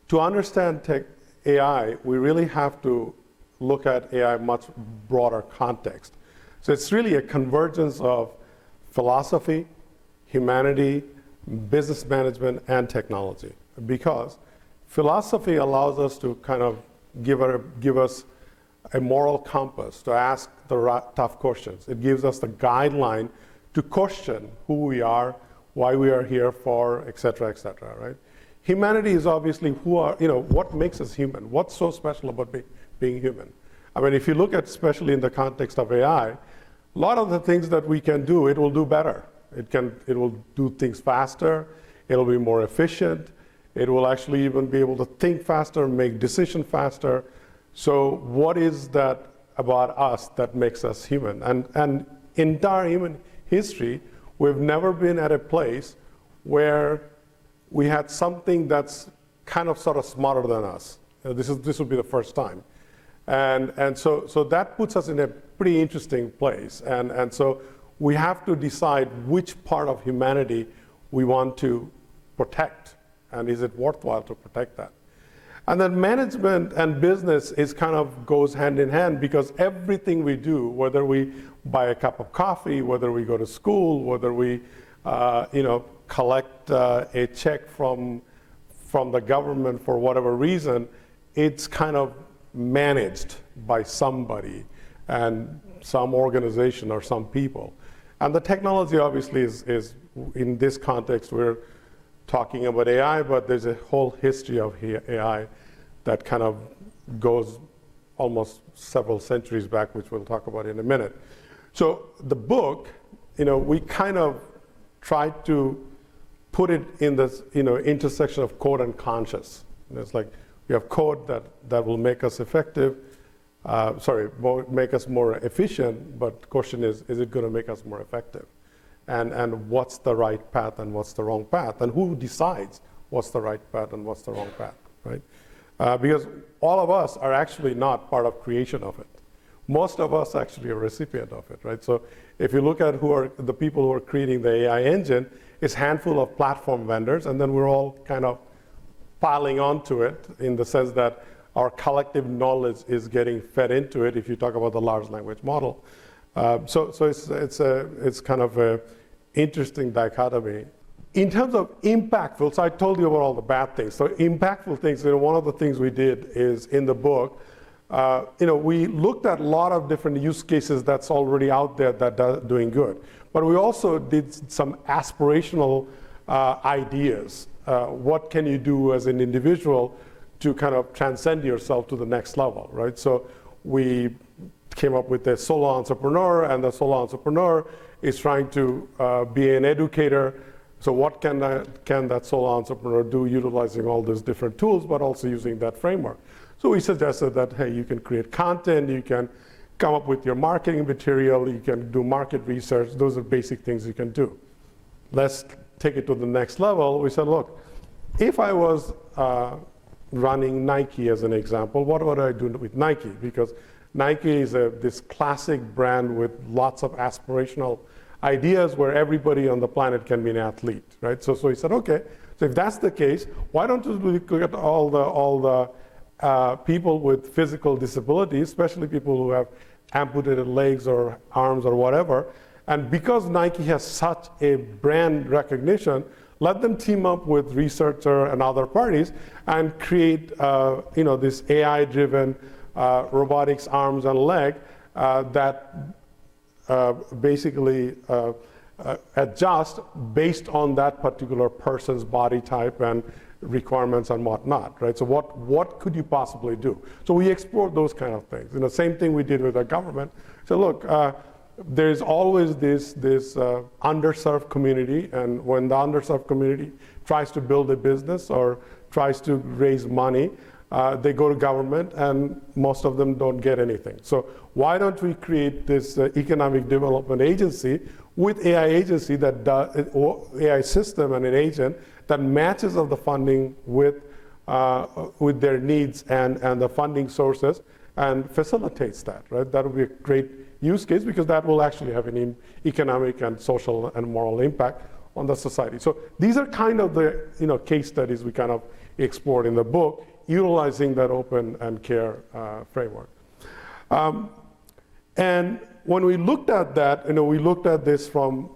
to understand AI, we really have to look at AI much broader context. So it's really a convergence of philosophy, humanity, business management, and technology. Because philosophy allows us to kind of give us a moral compass to ask the tough questions. It gives us the guideline to question who we are, why we are here for, et cetera, right? Humanity is obviously what makes us human? What's so special about being human? I mean, if you look at, especially in the context of AI, a lot of the things that we can do, it will do better. It will do things faster, it'll be more efficient, it will actually even be able to think faster, make decisions faster. So what is that about us that makes us human? And entire human history, we've never been at a place where we had something that's kind of sort of smarter than us. This will be the first time. And so that puts us in a pretty interesting place. And so we have to decide which part of humanity we want to protect, and is it worthwhile to protect that? And then management and business goes hand in hand, because everything we do, whether we buy a cup of coffee, whether we go to school, whether we collect a check from the government for whatever reason, it's kind of managed by somebody and some organization or some people. And the technology obviously is in this context, we're talking about AI, but there's a whole history of AI that kind of goes almost several centuries back, which we'll talk about in a minute. So the book, we kind of tried to put it in this intersection of code and conscious. And it's like we have code that will make us effective, make us more efficient, but the question is it going to make us more effective? And what's the right path and what's the wrong path? And who decides what's the right path and what's the wrong path, right? Because all of us are actually not part of creation of it. Most of us actually are a recipient of it, right? So if you look at who are the people who are creating the AI engine, it's a handful of platform vendors, and then we're all kind of piling onto it in the sense that our collective knowledge is getting fed into it, if you talk about the large language model. So it's kind of a interesting dichotomy. In terms of impactful, so I told you about all the bad things. So impactful things, one of the things we did is in the book, we looked at a lot of different use cases that's already out there that are doing good. But we also did some aspirational ideas. What can you do as an individual to kind of transcend yourself to the next level, right? So we came up with a solo entrepreneur, and the solo entrepreneur is trying to be an educator. So what can that solo entrepreneur do utilizing all those different tools, but also using that framework? So we suggested that, hey, you can create content, you can come up with your marketing material, you can do market research. Those are basic things you can do. Let's take it to the next level. We said, look, if I was running Nike as an example, what would I do with Nike? Because Nike is this classic brand with lots of aspirational ideas where everybody on the planet can be an athlete, right? So he said, okay, so if that's the case, why don't you look at all the people with physical disabilities, especially people who have amputated legs or arms or whatever, and because Nike has such a brand recognition, let them team up with researcher and other parties and create this AI-driven robotics arms and leg that basically adjust based on that particular person's body type and requirements and whatnot, right? So what could you possibly do? So we explored those kind of things. Same thing we did with the government. So look, there's always this underserved community, and when the underserved community tries to build a business or tries to raise money, they go to government, and most of them don't get anything. So why don't we create this economic development agency with AI agency AI system and an agent that matches of the funding with their needs and the funding sources and facilitates that, right? That would be a great use case, because that will actually have an economic and social and moral impact on the society. So these are kind of the case studies we kind of explored in the book, utilizing that open and care framework. And when we looked at that, we looked at this from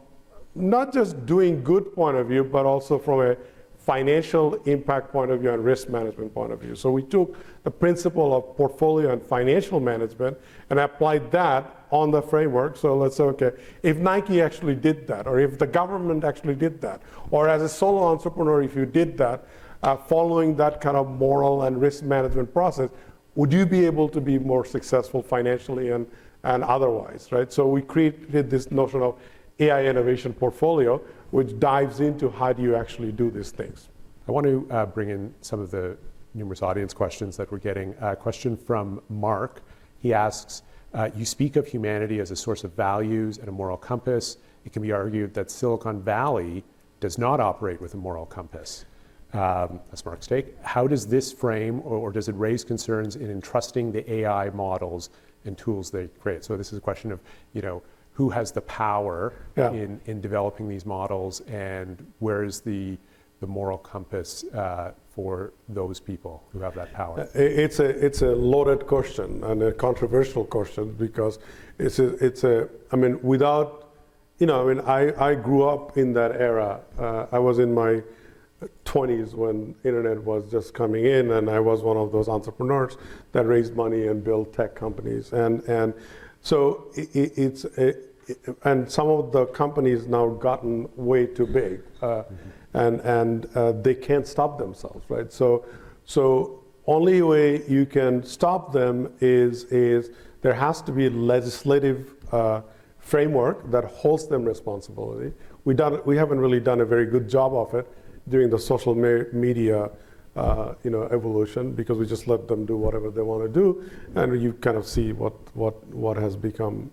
not just doing good point of view, but also from a financial impact point of view and risk management point of view. So we took the principle of portfolio and financial management and applied that on the framework. So let's say, okay, if Nike actually did that, or if the government actually did that, or as a solo entrepreneur, if you did that, following that kind of moral and risk management process, would you be able to be more successful financially and otherwise, right? So we created this notion of AI innovation portfolio, which dives into how do you actually do these things. I want to bring in some of the numerous audience questions that we're getting. A question from Mark. He asks, you speak of humanity as a source of values and a moral compass. It can be argued that Silicon Valley does not operate with a moral compass. That's Mark's take. How does this frame, or does it raise concerns in entrusting the AI models and tools they create? So this is a question of, who has the power in developing these models, and where is the moral compass for those people who have that power? It's a loaded question and a controversial question, because I grew up in that era. I was in my 20s when internet was just coming in, and I was one of those entrepreneurs that raised money and built tech companies, and so and some of the companies now gotten way too big, and they can't stop themselves, right? So only way you can stop them is there has to be legislative framework that holds them responsibility. We haven't really done a very good job of it during the social media evolution, because we just let them do whatever they want to do, and you kind of see what has become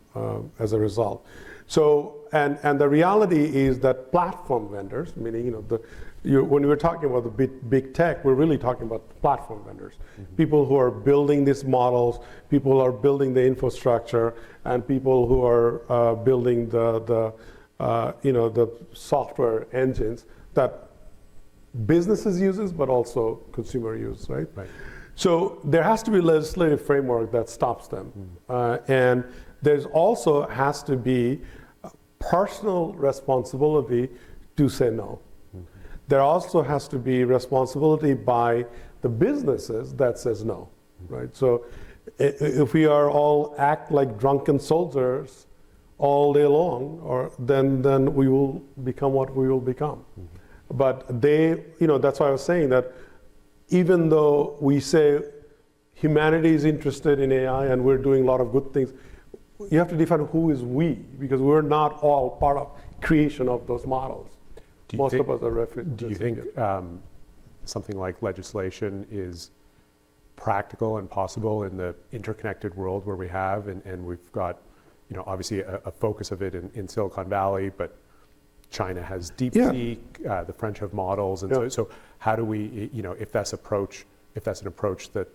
as a result. So and the reality is that platform vendors, meaning when we're talking about the big tech, we're really talking about platform vendors, people who are building these models, people who are building the infrastructure, and people who are building the software engines that businesses uses, but also consumer use, right? So there has to be a legislative framework that stops them. And there's also has to be personal responsibility to say no. There also has to be responsibility by the businesses that says no, right? So if we are all act like drunken soldiers all day long, then we will become what we will become. But that's why I was saying that even though we say humanity is interested in AI and we're doing a lot of good things, you have to define who is we, because we're not all part of creation of those models. Most of us are refugees. Do you think something like legislation is practical and possible in the interconnected world where we have, and we've got, obviously a focus of it in Silicon Valley, but China has DeepSeek, the French have models, and so how do we, if that's an approach that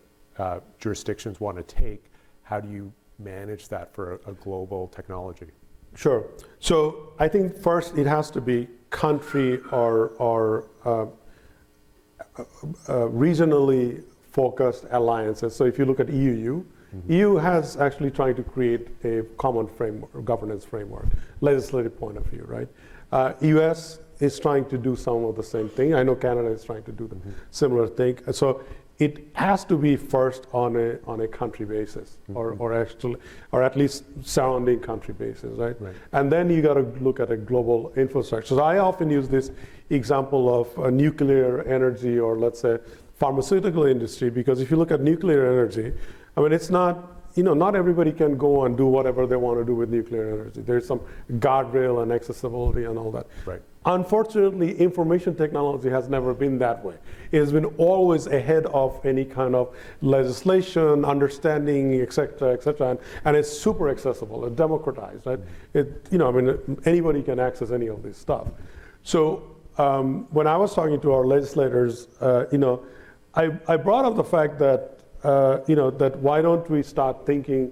jurisdictions want to take, how do you manage that for a global technology? Sure. So I think first it has to be country or regionally focused alliances. So if you look at EU, EU has actually tried to create a common framework, governance framework, legislative point of view, right? US is trying to do some of the same thing. I know Canada is trying to do the similar thing. So it has to be first on a country basis, or at least surrounding country basis, right? And then you got to look at a global infrastructure. So I often use this example of nuclear energy, or let's say pharmaceutical industry, because if you look at nuclear energy, it's not, not everybody can go and do whatever they want to do with nuclear energy. There's some guardrail and accessibility and all that. Right. Unfortunately, information technology has never been that way. It has been always ahead of any kind of legislation, understanding, et cetera, and it's super accessible and democratized, right? Anybody can access any of this stuff. So when I was talking to our legislators, I brought up the fact that that why don't we start thinking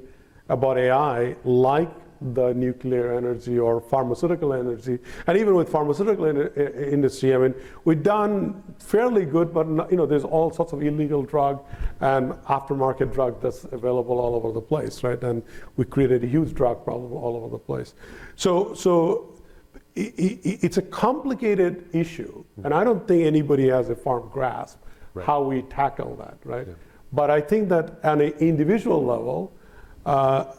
about AI like the nuclear energy or pharmaceutical energy. And even with pharmaceutical industry, I mean, we've done fairly good, but there's all sorts of illegal drug and aftermarket drug that's available all over the place, right? And we created a huge drug problem all over the place. So it's a complicated issue, and I don't think anybody has a firm grasp how we tackle that, right? Yeah. But I think that on an individual level,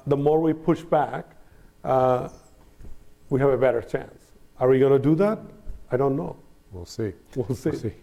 the more we push back, we have a better chance. Are we going to do that? I don't know. We'll see. We'll see. We'll see.